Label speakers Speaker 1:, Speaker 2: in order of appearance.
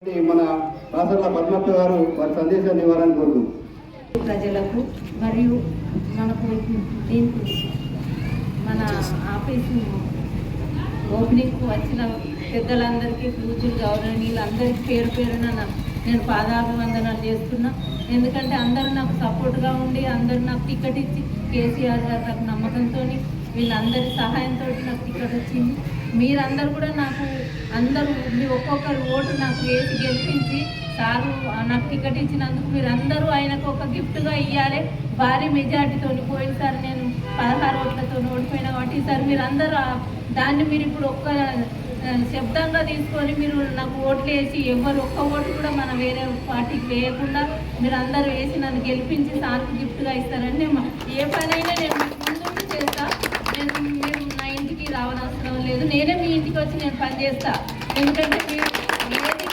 Speaker 1: మన రాసర్ల పద్మక్క గారు వారి సందేశాన్ని ఇవ్వాలని కోరుతున్నాం.
Speaker 2: ప్రజలకు మరియు మనకు దీనికి మన ఆఫీసు ఓపెనింగ్కు వచ్చిన పెద్దలందరికీ పూజలు గౌరవనీయులందరికీ పేరు పేరున నేను పాదాభివందనాలు చేస్తున్నా. ఎందుకంటే అందరూ నాకు సపోర్ట్గా ఉండి అందరూ నాకు టికెట్ ఇచ్చి కేసీఆర్ గారు నాకు నమ్మకంతో వీళ్ళందరి సహాయంతో నాకు టికెట్ వచ్చింది. మీరందరూ కూడా నాకు అందరూ మీ ఒక్కొక్కరు ఓటు నాకు వేసి గెలిపించి సారు నాకు టికెట్ ఇచ్చినందుకు మీరందరూ ఆయనకు ఒక గిఫ్ట్గా ఇవ్వాలి. భారీ మెజార్టీతో పోయినసారి నేను 16 ఓట్లతో ఓడిపోయినా కాబట్టి ఈసారి మీరందరూ దాన్ని మీరు ఇప్పుడు ఒక్క శబ్దంగా తీసుకొని మీరు నాకు ఓట్లు వేసి ఎవరు ఒక్క ఓటు కూడా మన వేరే పార్టీకి వేయకుండా మీరు అందరూ వేసి నన్ను గెలిపించి సార్కు గిఫ్ట్గా ఇస్తారని ఏ పనైనా నేను ముందు చేస్తా. మీరు నా ఇంటికి రావనవసరం లేదు, నేనే మీ ఇంటికి వచ్చి నేను పని చేస్తా. ఎందుకంటే మీరు ఏది